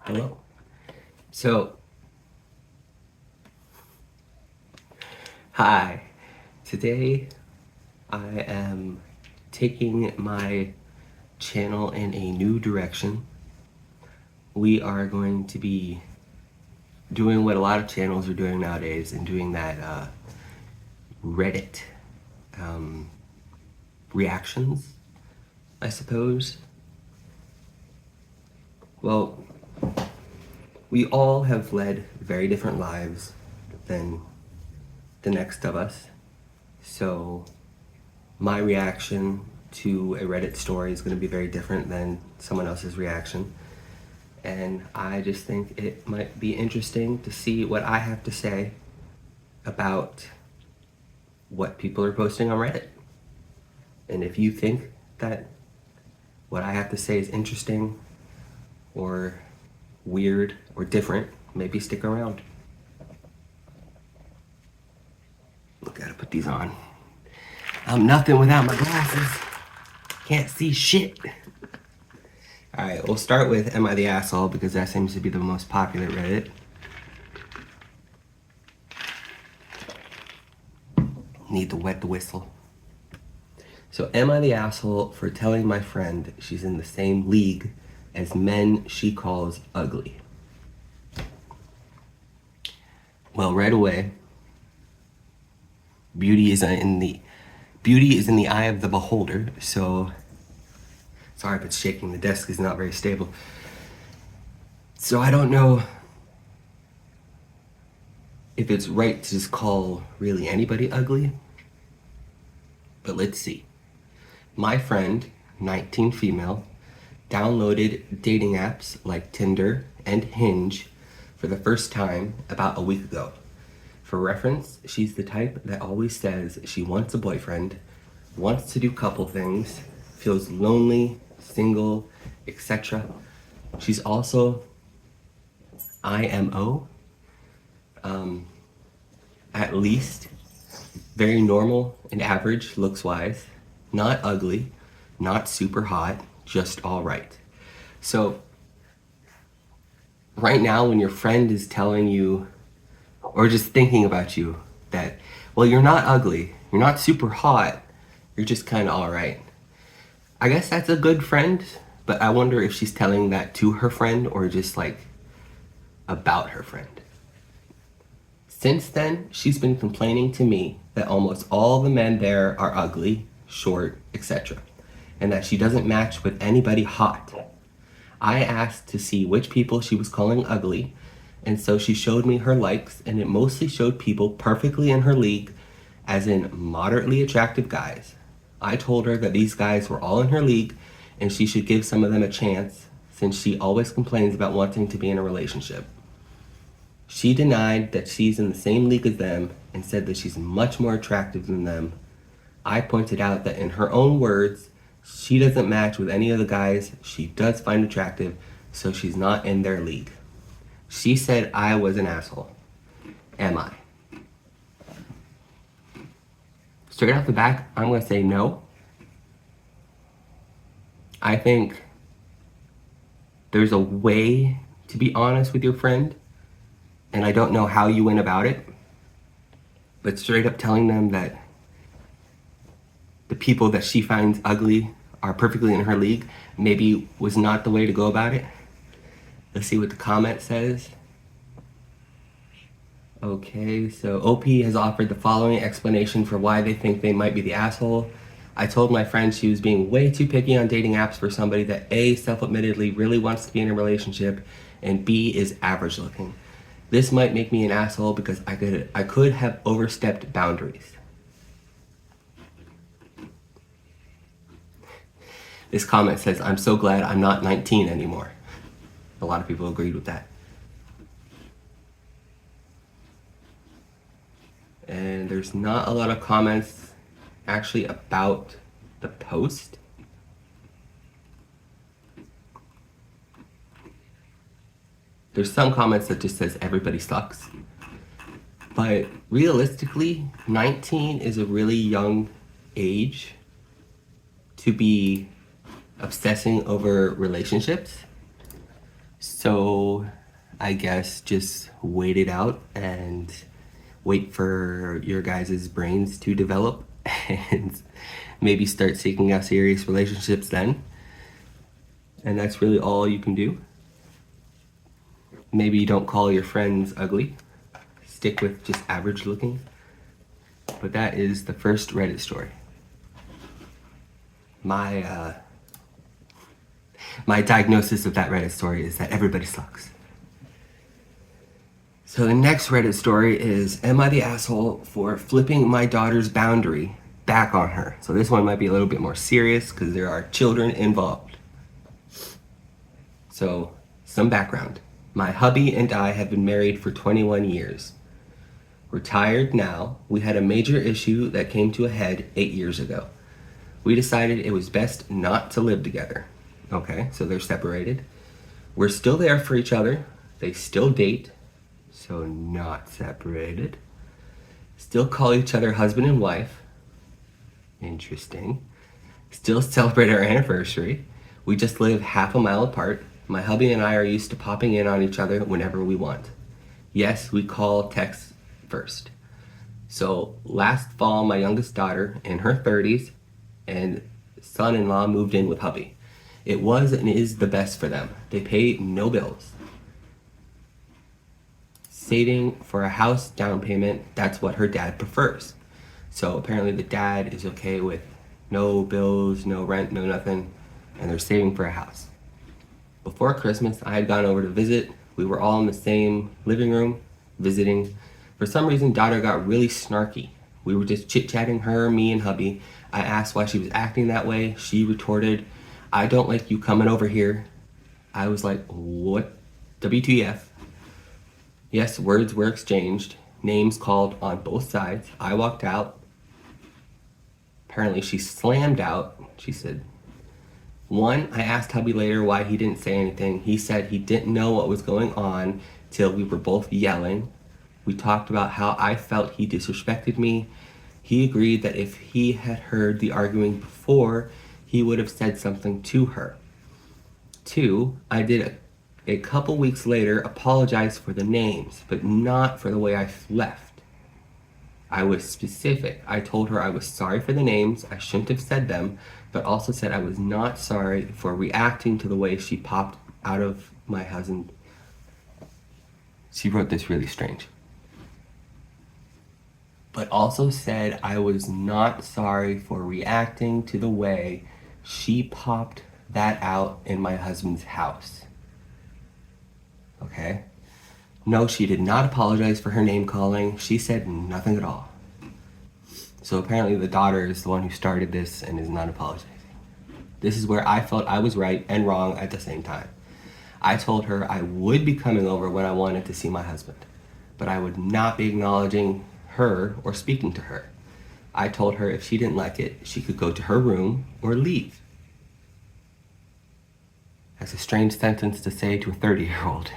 Hello. So, hi. Today I am taking my channel in a new direction. We are going to be doing what a lot of channels are doing nowadays and doing that Reddit reactions, I suppose. Well, we all have led very different lives than the next of us. So my reaction to a Reddit story is going to be very different than someone else's reaction. And I just think it might be interesting to see what I have to say about what people are posting on Reddit. And if you think that what I have to say is interesting or weird or different, maybe stick around. Gotta put these on. I'm nothing without my glasses. Can't see shit. Alright, we'll start with Am I the Asshole, because that seems to be the most popular Reddit. Need to wet the whistle. So, am I the asshole for telling my friend she's in the same league as men she calls ugly? Well, right away, beauty is in the eye of the beholder. So, sorry if it's shaking. The desk is not very stable. So I don't know if it's right to just call really anybody ugly. But let's see. My friend, 19 female, downloaded dating apps like Tinder and Hinge for the first time about a week ago. For reference, she's the type that always says she wants a boyfriend, wants to do couple things, feels lonely, single, etc. She's also IMO, at least very normal and average looks-wise, not ugly, not super hot, just all right. So right now when your friend is telling you or just thinking about you that, well, you're not ugly, you're not super hot, you're just kind of all right. I guess that's a good friend, but I wonder if she's telling that to her friend or just like about her friend. Since then, she's been complaining to me that almost all the men there are ugly, short, etc., and that she doesn't match with anybody hot. I asked to see which people she was calling ugly, and so she showed me her likes, and it mostly showed people perfectly in her league, as in moderately attractive guys. I told her that these guys were all in her league, and she should give some of them a chance, since she always complains about wanting to be in a relationship. She denied that she's in the same league as them and said that she's much more attractive than them. I pointed out that in her own words, she doesn't match with any of the guys she does find attractive, so she's not in their league. She said I was an asshole. Am I? Straight off the back, I'm going to say no. I think there's a way to be honest with your friend, and I don't know how you went about it, but straight up telling them that the people that she finds ugly are perfectly in her league maybe was not the way to go about it. Let's see what the comment says. Okay, so OP has offered the following explanation for why they think they might be the asshole. I told my friend she was being way too picky on dating apps for somebody that A, self-admittedly really wants to be in a relationship, and B, is average looking. This might make me an asshole because I could have overstepped boundaries. This comment says, I'm so glad I'm not 19 anymore. A lot of people agreed with that. And there's not a lot of comments actually about the post. There's some comments that just says everybody sucks. But realistically, 19 is a really young age to be obsessing over relationships. So I guess just wait it out and wait for your guys' brains to develop and maybe start seeking out serious relationships then. And that's really all you can do. Maybe you don't call your friends ugly. Stick with just average looking. But that is the first Reddit story. My diagnosis of that Reddit story is that everybody sucks. So the next Reddit story is, am I the asshole for flipping my daughter's boundary back on her? So this one might be a little bit more serious because there are children involved. So some background. My hubby and I have been married for 21 years. Retired now, we had a major issue that came to a head 8 years ago. We decided it was best not to live together. Okay, so they're separated. We're still there for each other. They still date, so not separated. Still call each other husband and wife. Interesting. Still celebrate our anniversary. We just live half a mile apart. My hubby and I are used to popping in on each other whenever we want. Yes, we call, text first. So last fall, my youngest daughter, in her 30s, and son-in-law moved in with hubby. It was and is the best for them. They pay no bills. Saving for a house down payment, that's what her dad prefers. So apparently the dad is okay with no bills, no rent, no nothing, and they're saving for a house. Before Christmas, I had gone over to visit. We were all in the same living room, visiting. For some reason, daughter got really snarky. We were just chit-chatting, her, me, and hubby. I asked why she was acting that way. She retorted, I don't like you coming over here. I was like, what? WTF? Yes, words were exchanged. Names called on both sides. I walked out. Apparently she slammed out. She said, one, I asked hubby later why he didn't say anything. He said he didn't know what was going on till we were both yelling. We talked about how I felt he disrespected me. He agreed that if he had heard the arguing before, he would have said something to her. Two, I did a couple weeks later apologize for the names, but not for the way I left. I was specific. I told her I was sorry for the names, I shouldn't have said them, but also said I was not sorry for reacting to the way she popped out of my husband. She wrote this really strange. But also said I was not sorry for reacting to the way she popped that out in my husband's house. Okay? No, she did not apologize for her name calling. She said nothing at all. So apparently the daughter is the one who started this and is not apologizing. This is where I felt I was right and wrong at the same time. I told her I would be coming over when I wanted to see my husband, but I would not be acknowledging her or speaking to her. I told her if she didn't like it, she could go to her room or leave. That's a strange sentence to say to a 30-year-old.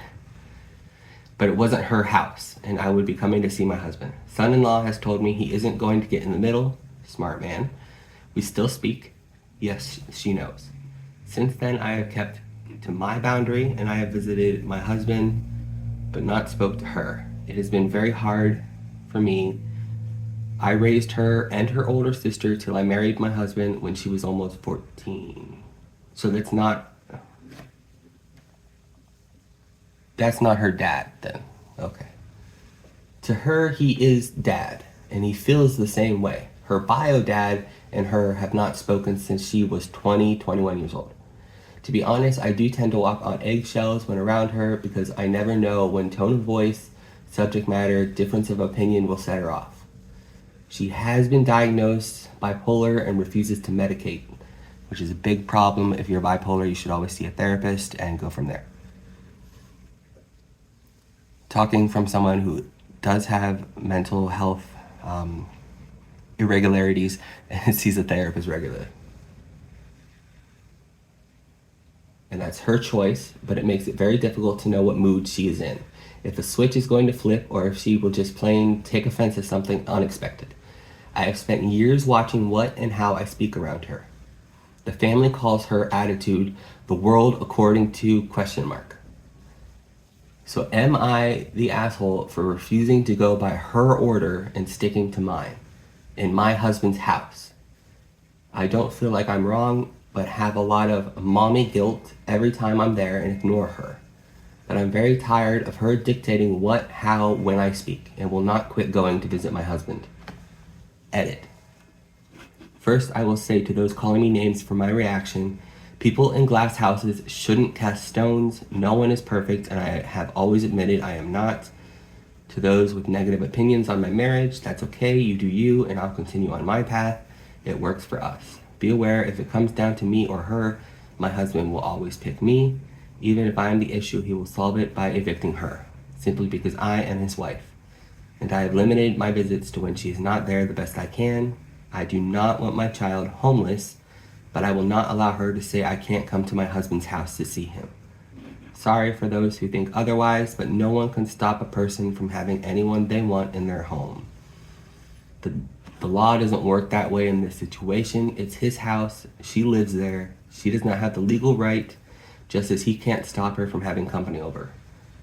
But it wasn't her house, and I would be coming to see my husband. Son-in-law has told me he isn't going to get in the middle. Smart man. We still speak. Yes, she knows. Since then, I have kept to my boundary, and I have visited my husband, but not spoke to her. It has been very hard for me. I raised her and her older sister till I married my husband when she was almost 14. So that's not her dad then. Okay. To her, he is dad, and he feels the same way. Her bio dad and her have not spoken since she was 21 years old. To be honest, I do tend to walk on eggshells when around her because I never know when tone of voice, subject matter, difference of opinion will set her off. She has been diagnosed bipolar and refuses to medicate, which is a big problem. If you're bipolar, you should always see a therapist and go from there. Talking from someone who does have mental health irregularities and sees a therapist regularly. And that's her choice, but it makes it very difficult to know what mood she is in. If the switch is going to flip or if she will just plain take offense at something unexpected. I have spent years watching what and how I speak around her. The family calls her attitude the world according to ? So am I the asshole for refusing to go by her order and sticking to mine in my husband's house? I don't feel like I'm wrong, but have a lot of mommy guilt every time I'm there and ignore her. But I'm very tired of her dictating what, how, when I speak, and will not quit going to visit my husband. Edit. First, I will say to those calling me names for my reaction, people in glass houses shouldn't cast stones. No one is perfect, and I have always admitted I am not. To those with negative opinions on my marriage, that's okay. You do you, and I'll continue on my path. It works for us. Be aware, if it comes down to me or her, my husband will always pick me. Even if I am the issue, he will solve it by evicting her, simply because I am his wife. And I have limited my visits to when she is not there the best I can. I do not want my child homeless, but I will not allow her to say I can't come to my husband's house to see him. Sorry for those who think otherwise, but no one can stop a person from having anyone they want in their home. The law doesn't work that way in this situation. It's his house. She lives there. She does not have the legal right, just as he can't stop her from having company over.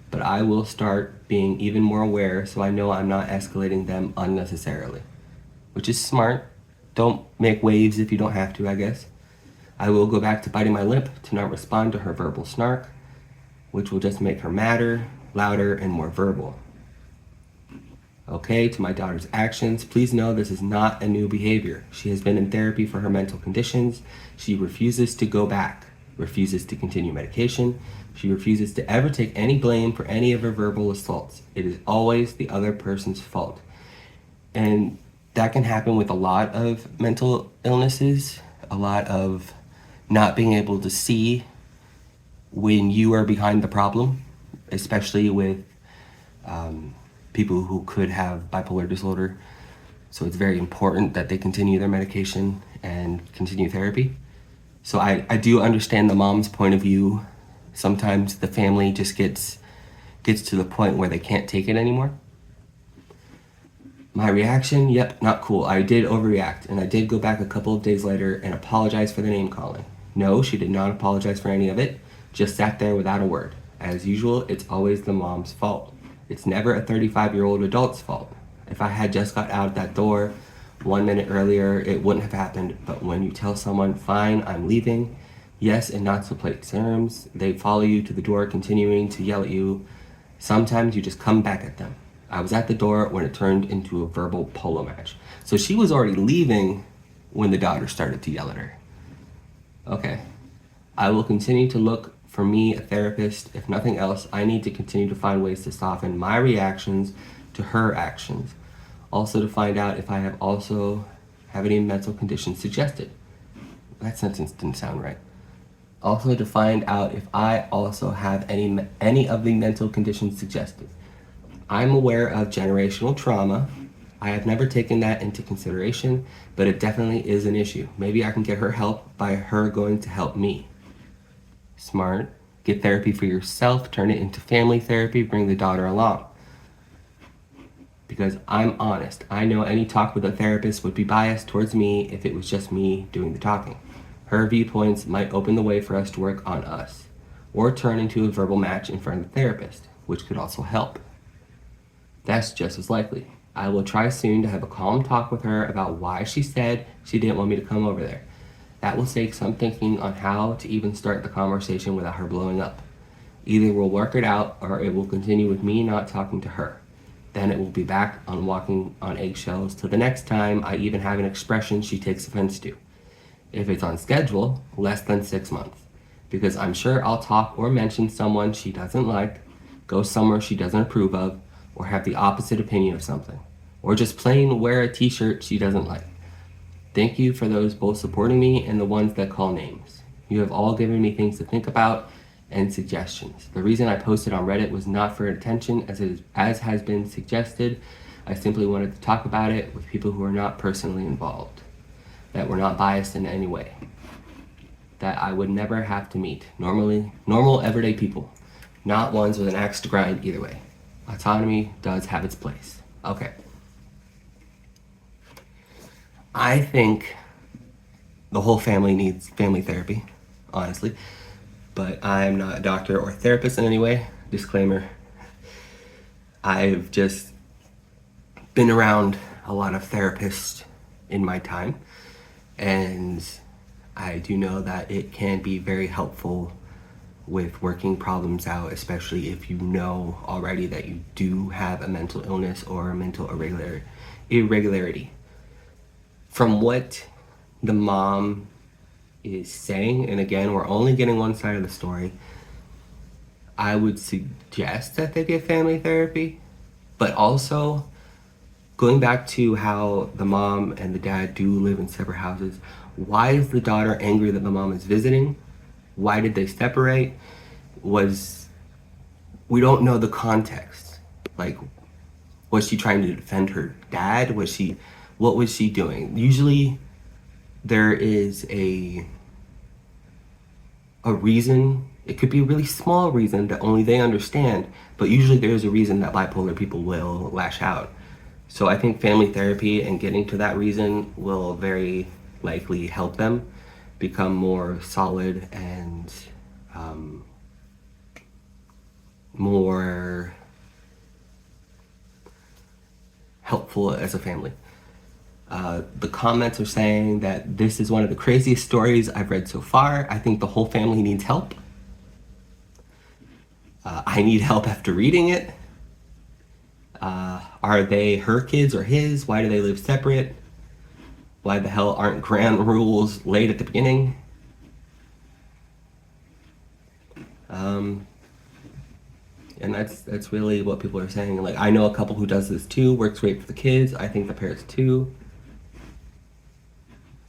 But I will start being even more aware so I know I'm not escalating them unnecessarily. Which is smart. Don't make waves if you don't have to, I guess. I will go back to biting my lip to not respond to her verbal snark, which will just make her madder, louder, and more verbal. Okay, to my daughter's actions, please know this is not a new behavior. She has been in therapy for her mental conditions. She refuses to go back, refuses to continue medication. She refuses to ever take any blame for any of her verbal assaults. It is always the other person's fault. And that can happen with a lot of mental illnesses, a lot of not being able to see when you are behind the problem, especially with people who could have bipolar disorder. So it's very important that they continue their medication and continue therapy. So I do understand the mom's point of view. Sometimes the family just gets to the point where they can't take it anymore. My reaction, yep, not cool. I did overreact, and I did go back a couple of days later and apologize for the name calling. No, she did not apologize for any of it, just sat there without a word. As usual, it's always the mom's fault. It's never a 35-year-old adult's fault. If I had just got out that door 1 minute earlier, it wouldn't have happened. But when you tell someone, fine, I'm leaving, yes, and not to play terms, they follow you to the door, continuing to yell at you. Sometimes you just come back at them. I was at the door when it turned into a verbal polo match. So she was already leaving when the daughter started to yell at her. Okay. I will continue to look for me a therapist. If nothing else, I need to continue to find ways to soften my reactions to her actions. Also to find out if I have any mental conditions suggested. That sentence didn't sound right. Also to find out if I also have any of the mental conditions suggested. I'm aware of generational trauma. I have never taken that into consideration, but it definitely is an issue. Maybe I can get her help by her going to help me. Smart. Get therapy for yourself, turn it into family therapy, bring the daughter along. Because I'm honest, I know any talk with a therapist would be biased towards me if it was just me doing the talking. Her viewpoints might open the way for us to work on us, or turn into a verbal match in front of the therapist, which could also help. That's just as likely. I will try soon to have a calm talk with her about why she said she didn't want me to come over there. That will take some thinking on how to even start the conversation without her blowing up. Either we'll work it out or it will continue with me not talking to her. Then it will be back on walking on eggshells till the next time I even have an expression she takes offense to. If it's on schedule, less than 6 months. Because I'm sure I'll talk or mention someone she doesn't like, go somewhere she doesn't approve of, or have the opposite opinion of something. Or just plain wear a t-shirt she doesn't like. Thank you for those both supporting me and the ones that call names. You have all given me things to think about and suggestions. The reason I posted on Reddit was not for attention as has been suggested. I simply wanted to talk about it with people who are not personally involved, that were not biased in any way, that I would never have to meet. Normal everyday people, not ones with an axe to grind either way. Autonomy does have its place. Okay. I think the whole family needs family therapy, honestly. But I'm not a doctor or therapist in any way. Disclaimer, I've just been around a lot of therapists in my time, and I do know that it can be very helpful with working problems out, especially if you know already that you do have a mental illness or a mental irregularity. From what the mom is saying, and again, we're only getting one side of the story, I would suggest that they get family therapy, but also going back to how the mom and the dad do live in separate houses, why is the daughter angry that the mom is visiting? Why did they separate? We don't know the context. Like, was she trying to defend her dad? What was she doing? Usually there is a reason. It could be a really small reason that only they understand, but usually there's a reason that bipolar people will lash out. So I think family therapy and getting to that reason will very likely help them become more solid and more helpful as a family. The comments are saying that this is one of the craziest stories I've read so far. I think the whole family needs help. I need help after reading it. Are they her kids or his? Why do they live separate? Why the hell aren't ground rules laid at the beginning? And that's really what people are saying. Like, I know a couple who does this too, works great for the kids. I think the parents too.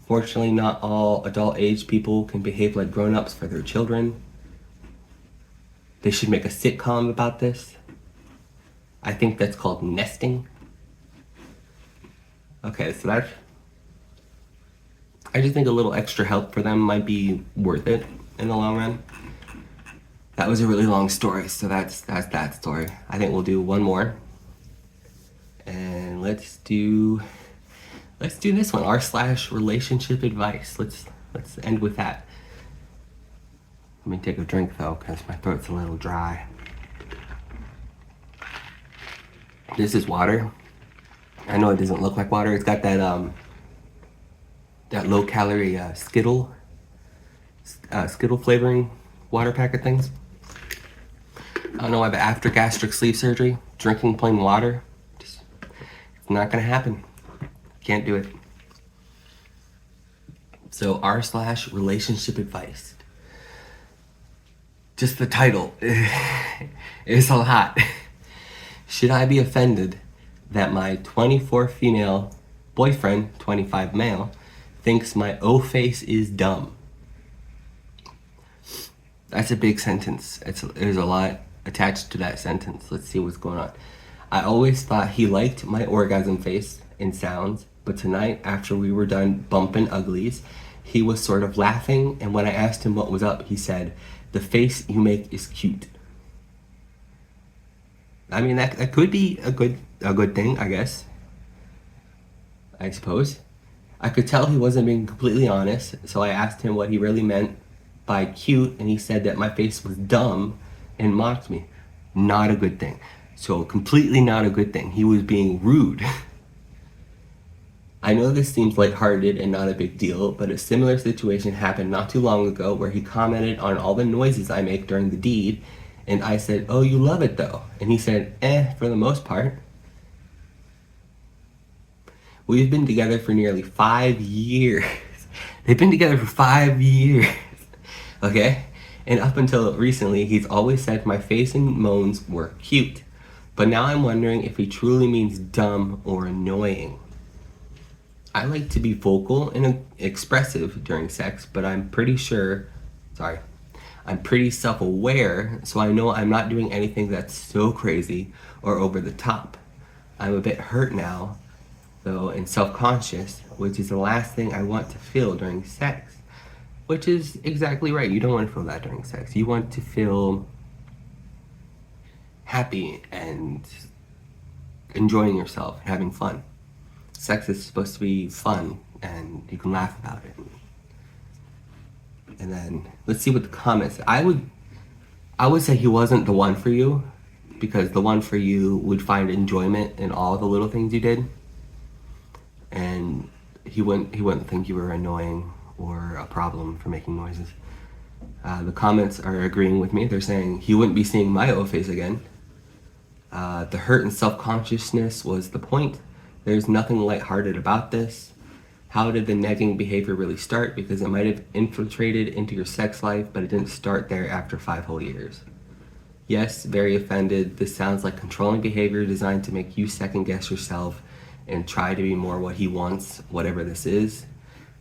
Fortunately, not all adult-age people can behave like grown-ups for their children. They should make a sitcom about this. I think that's called nesting. Okay, so I just think a little extra help for them might be worth it in the long run. That was a really long story, so that's that story. I think we'll do one more. And let's do this one, r/relationship advice. Let's end with that. Let me take a drink though, because my throat's a little dry. This is water. I know it doesn't look like water. It's got that low calorie Skittle flavoring water packet things. I don't know why, but after gastric sleeve surgery, drinking plain water, it's not gonna happen. Can't do it. So r/relationship advice. Just the title is a lot. Should I be offended that my 24 female boyfriend, 25 male, thinks my O face is dumb? That's a big sentence. There's a lot attached to that sentence. Let's see what's going on. I always thought he liked my orgasm face and sounds, but tonight, after we were done bumping uglies, he was sort of laughing, and when I asked him what was up, he said, "The face you make is cute." I mean, that could be a good thing, I guess. I suppose. I could tell he wasn't being completely honest, so I asked him what he really meant by cute, and he said that my face was dumb and mocked me. Not a good thing. So completely not a good thing. He was being rude. I know this seems lighthearted and not a big deal, but a similar situation happened not too long ago where he commented on all the noises I make during the deed, and I said, "Oh, you love it though." And he said, for the most part. We've been together for nearly 5 years. They've been together for 5 years. Okay? And up until recently, he's always said my face and moans were cute. But now I'm wondering if he truly means dumb or annoying. I like to be vocal and expressive during sex, but I'm pretty self-aware, so I know I'm not doing anything that's so crazy or over the top. I'm a bit hurt now, though, and self-conscious, which is the last thing I want to feel during sex. Which is exactly right. You don't want to feel that during sex. You want to feel happy and enjoying yourself and having fun. Sex is supposed to be fun and you can laugh about it. And then let's see what the comments. I would say he wasn't the one for you. because the one for you would find enjoyment in all the little things you did, and he wouldn't think you were annoying or a problem for making noises. The comments are agreeing with me. They're saying he wouldn't be seeing my O face again. The hurt and self-consciousness was the point. There's nothing lighthearted about this. How did the negging behavior really start? Because it might have infiltrated into your sex life, but it didn't start there after 5 whole years. Yes, very offended. This sounds like controlling behavior designed to make you second guess yourself and try to be more what he wants, whatever this is.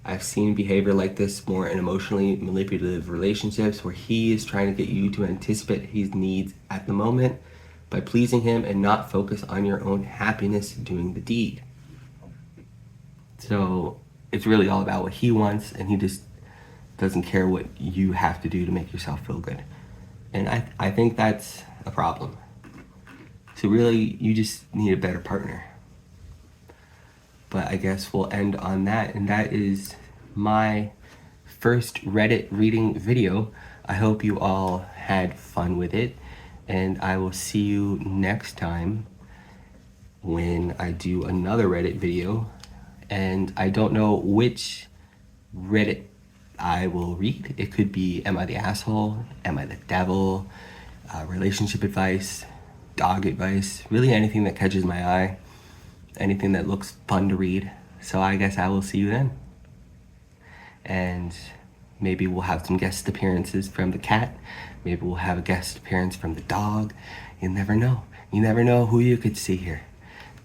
I've seen behavior like this more in emotionally manipulative relationships where he is trying to get you to anticipate his needs at the moment by pleasing him and not focus on your own happiness doing the deed. So it's really all about what he wants, and he just doesn't care what you have to do to make yourself feel good. And I think that's a problem. So really, you just need a better partner. But I guess we'll end on that, and that is my first Reddit reading video. I hope you all had fun with it, and I will see you next time when I do another Reddit video. And I don't know which Reddit I will read. It could be Am I the Asshole? Am I the Devil? Relationship advice, dog advice, really anything that catches my eye, anything that looks fun to read. So I guess I will see you then. And maybe we'll have some guest appearances from the cat. Maybe we'll have a guest appearance from the dog. You never know. You never know who you could see here.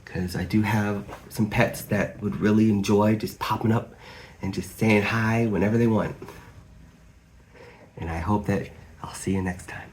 Because I do have some pets that would really enjoy just popping up and just saying hi whenever they want. And I hope that I'll see you next time.